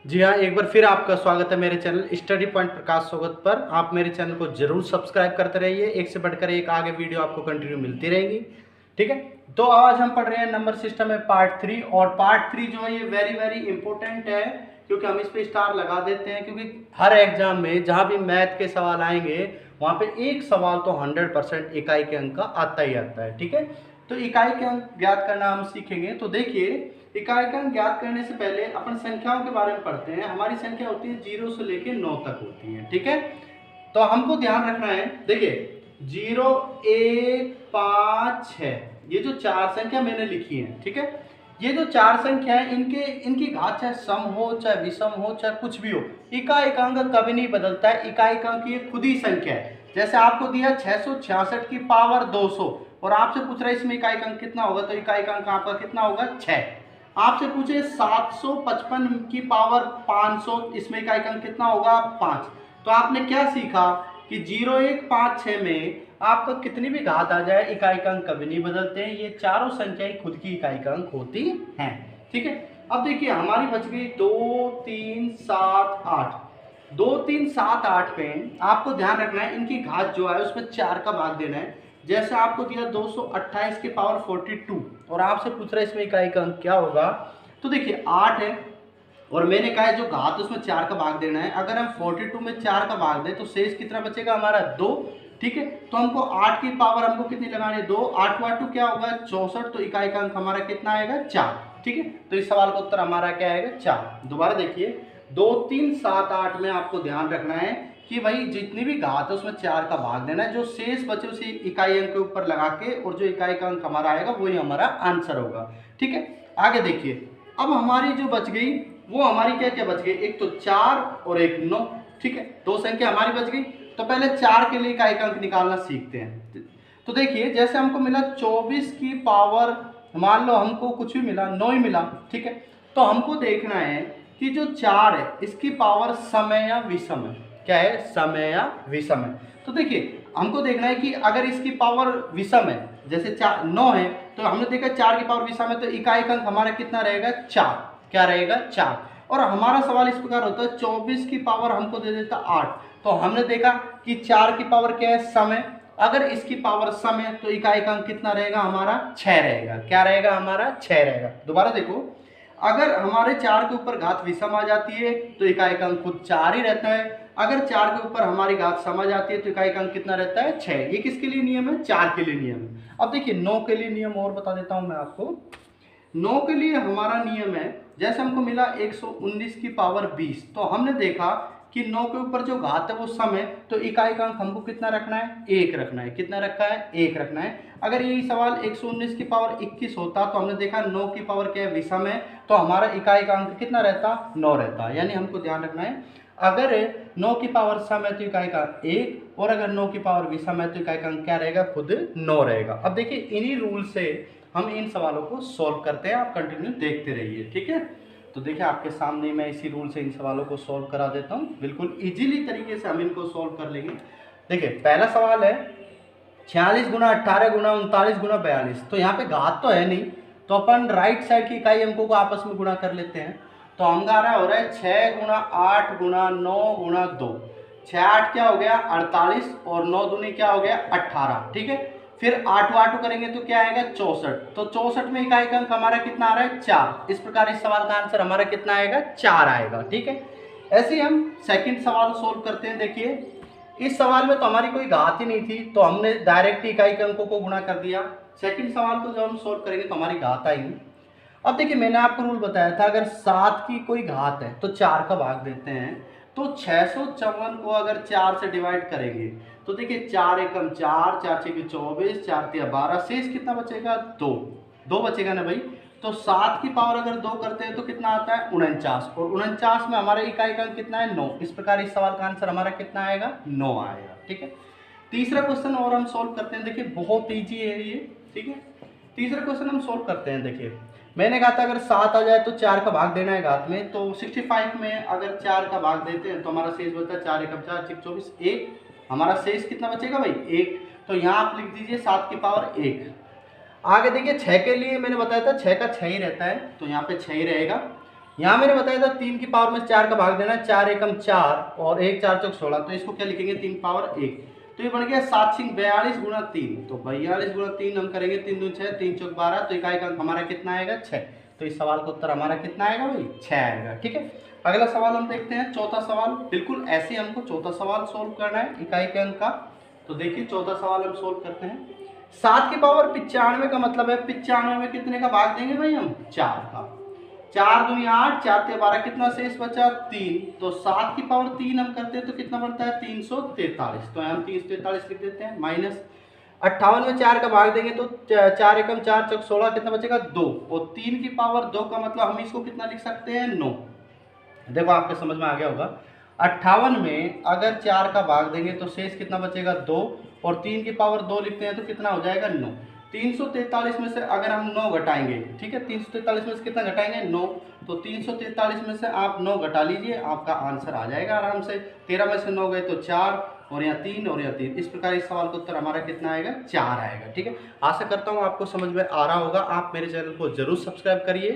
जी हाँ, एक बार फिर आपका स्वागत है मेरे चैनल स्टडी पॉइंट प्रकाश सोगत पर। आप मेरे चैनल को ज़रूर सब्सक्राइब करते रहिए, एक से बढ़कर एक आगे वीडियो आपको कंटिन्यू मिलती रहेंगी। ठीक है, तो आज हम पढ़ रहे हैं नंबर सिस्टम में पार्ट 3। और पार्ट 3 जो है ये वेरी वेरी इंपॉर्टेंट है, क्योंकि हम इस पे स्टार लगा देते हैं, क्योंकि हर एग्जाम में जहाँ भी मैथ के सवाल आएंगे वहाँ पे एक सवाल तो 100% इकाई के अंक का आता ही आता है। ठीक है, तो इकाई के अंक ज्ञात करना हम सीखेंगे। तो देखिए, इकाई का अंक ज्ञात करने से पहले अपन संख्याओं के बारे में पढ़ते हैं। हमारी संख्या होती है 0 से लेकर 9 तक होती है। ठीक है, तो हमको ध्यान रखना है। देखिए 0 1 5 6 ये जो चार संख्या मैंने लिखी है, ठीक है, ये जो चार संख्या है इनकी घात चाहे सम हो चाहे विषम हो चाहे कुछ भी हो, इकाई का अंक कभी नहीं बदलता है। इकाई का अंक ये खुद ही संख्या है। जैसे आपको दिया 666 की पावर 200 और आपसे पूछ रहा है इसमें इकाई का अंक कितना होगा, तो इकाई का अंक आपका कितना होगा 6। आपसे पूछे 755 की पावर 500, इसमें इकाई का अंक कितना होगा 5। तो आपने क्या सीखा कि 0 1 5 6 में आपका कितनी भी घात आ जाए इकाई का अंक कभी नहीं बदलते हैं। ये चारों संख्याएं खुद की इकाई का अंक होती हैं। ठीक है, अब देखिए हमारी बच गई 2 3 7 8। 2 3 7 8 पे आपको ध्यान रखना है, इनकी घात जो है उसमें 4 का भाग देना है। जैसे आपको दिया 228 की पावर 42 और आपसे पूछ रहा है इसमें इकाई का अंक क्या होगा, तो देखिए 8 है और मैंने कहा है जो घात उसमें 4 का भाग देना है। अगर हम 42 में 4 का भाग दें तो शेष कितना बचेगा हमारा 2। ठीक है, तो हमको 8 की पावर हमको कितनी लगानी है 2, 8 8 क्या होगा 64, तो इकाई का अंक हमारा कितना आएगा 4। ठीक है, तो इस सवाल का उत्तर हमारा क्या आएगा 4। दोबारा देखिए 2 3 7 8 में आपको ध्यान रखना है कि भाई जितनी भी घात है उसमें 4 का भाग देना है, जो शेष बचे उसे इकाई अंक के ऊपर लगा के, और जो इकाई का अंक हमारा आएगा वही हमारा आंसर होगा। ठीक है, आगे देखिए अब हमारी जो बच गई वो हमारी क्या क्या बच गई, एक तो 4 और एक 9। ठीक है, दो संख्या हमारी बच गई। तो पहले 4 के लिए इकाई का अंक निकालना सीखते हैं। तो देखिए जैसे हमको मिला 24 की पावर, मान लो हमको कुछ भी मिला 9 ही मिला। ठीक है, तो हमको देखना है कि जो 4 है इसकी पावर समय या विषम है। क्या है, समय या विषम है। तो देखिए हमको देखना है कि अगर इसकी पावर विषम है, जैसे 9 है, तो हमने देखा 4 की पावर विषम है, तो इकाई का अंक हमारा कितना रहेगा 4। क्या रहेगा 4। और हमारा सवाल इस प्रकार होता है 24 की पावर हमको दे देता 8, तो हमने देखा कि 4 की पावर क्या है समय, अगर इसकी पावर समय तो इकाई का अंक कितना रहेगा हमारा 6 रहेगा। क्या रहेगा हमारा 6 रहेगा। दोबारा देखो, अगर हमारे 4 के ऊपर घात विषम आ जाती है तो इकाई का अंक खुद 4 ही रहता है। अगर 4 के ऊपर हमारी घात सम आ जाती है तो इकाई का अंक कितना रहता है 6। ये किसके लिए नियम है, 4 के लिए नियम है। अब देखिए 9 के लिए नियम और बता देता हूं मैं आपको। 9 के लिए हमारा नियम है, जैसे हमको मिला 119 की पावर 20, तो हमने देखा कि 9 के ऊपर जो घात है वो सम है, तो इकाई का अंक हमको कितना रखना है 1 रखना है। कितना रखा है 1 रखना है। अगर यही सवाल 119 की पावर 21 होता तो हमने देखा 9 की पावर क्या है विषम है, तो हमारा इकाई का अंक कितना रहता 9 रहता। यानी हमको ध्यान रखना है, अगर 9 की पावर सम है तो इकाई का 1, और अगर 9 की पावर विषम है तो इकाई का अंक क्या रहेगा खुद 9 रहेगा। अब देखिए इन्हीं रूल से हम इन सवालों को सॉल्व करते हैं, आप कंटिन्यू देखते रहिए। ठीक है, तो देखिए आपके सामने मैं इसी रूल से इन सवालों को सॉल्व करा देता हूँ। बिल्कुल इजीली तरीके से हम इनको सॉल्व कर लेंगे। देखिए पहला सवाल है 46 गुना 18 गुना 39 गुना 42। तो यहाँ पे घात तो है नहीं, तो अपन राइट साइड की इकाई अंकों को आपस में गुणा कर लेते हैं। तो हमारा हो रहा है 6 गुना 8 गुना 9 गुना 2। 6 8 क्या हो गया 48 और 9 दूनी क्या हो गया 18। ठीक है, फिर 8 8 करेंगे तो क्या आएगा 64। तो 64 में इकाई का अंक हमारा कितना आ रहा है 4। इस प्रकार इस सवाल का आंसर हमारा कितना आएगा 4 आएगा। ठीक है, ऐसे ही हम सेकंड सवाल सोल्व करते हैं। देखिए इस सवाल में तो हमारी कोई घात ही नहीं थी, तो हमने डायरेक्ट इकाई के अंकों को गुणा कर दिया। सेकंड सवाल को जब हम सोल्व करेंगे तो हमारी घात आएगी। अब देखिए मैंने आपको रूल बताया था, अगर 7 की कोई घात है तो 4 का भाग देते हैं। तो 654 को अगर 4 से डिवाइड करेंगे तो देखिए 4 एकम 4, 4 छः 24, 4 तिया 12, शेष कितना बचेगा 2। 2 बचेगा ना भाई। तो 7 की पावर अगर 2 करते हैं तो कितना आता है 49, और 49 में हमारा इकाई का अंक कितना है 9। इस प्रकार इस सवाल का आंसर हमारा कितना आएगा 9 आएगा। ठीक है, तीसरा क्वेश्चन और हम सोल्व करते हैं। देखिए बहुत ईजी है ये। ठीक है, तीसरा क्वेश्चन हम सोल्व करते हैं। देखिए मैंने कहा था अगर 7 आ जाए तो 4 का भाग देना है घात में, तो 65 में अगर 4 का भाग देते हैं तो हमारा शेष बचता है 4 एकम 4 6 24 1। हमारा शेष कितना बचेगा भाई 1। तो यहाँ आप लिख दीजिए 7 की पावर 1। आगे देखिए 6 के लिए मैंने बताया था 6 का 6 ही रहता है, तो यहाँ पे 6 ही रहेगा। यहाँ मैंने बताया था 3 की पावर में 4 का भाग देना है, 4 एकम 4 और 1 4 चौक 16, तो इसको क्या लिखेंगे 3 पावर 1, तो ये बन गया 7 6 42 गुणा 3, तो 42 गुणा 3 हम करेंगे 3 दूनी 6, 3 चौक 12, तो इकाई का अंक हमारा कितना आएगा 6, तो इस सवाल का उत्तर हमारा कितना आएगा भाई 6 आएगा। ठीक है, अगला सवाल हम देखते हैं, चौथा सवाल। बिल्कुल ऐसे हमको चौथा सवाल सोल्व करना है इकाई के अंक का। तो देखिए चौथा सवाल हम सोल्व करते हैं। 7 की पावर 95 का मतलब है 95 में कितने का भाग देंगे भाई हम 4 का, 4 दूनी 8, 4 ते 12, कितना शेष बचा 3, तो 7 की पावर 3 हम करते हैं तो कितना बढ़ता है 343, तो हम 343 लिख देते हैं, माइनस 58 में 4 का भाग देंगे तो 4 एकम 4 चौक 16, कितना बचेगा 2, और 3 की पावर 2 का मतलब हम इसको कितना लिख सकते हैं 9। देखो आपके समझ में आ गया होगा, 58 में अगर 4 का भाग देंगे तो शेष कितना बचेगा 2, और 3 की पावर 2 लिखते हैं तो कितना हो जाएगा 9। 343 में से अगर हम 9 घटाएंगे, ठीक है, 343 में से कितना घटाएंगे 9, तो 343 में से आप 9 घटा लीजिए, आपका आंसर आ जाएगा आराम से। 13 में से 9 गए तो 4, और यहाँ 3 और यहाँ 3, इस प्रकार इस सवाल का उत्तर हमारा कितना आएगा 4 आएगा। ठीक है, आशा करता हूँ आपको समझ में आ रहा होगा। आप मेरे चैनल को जरूर सब्सक्राइब करिए।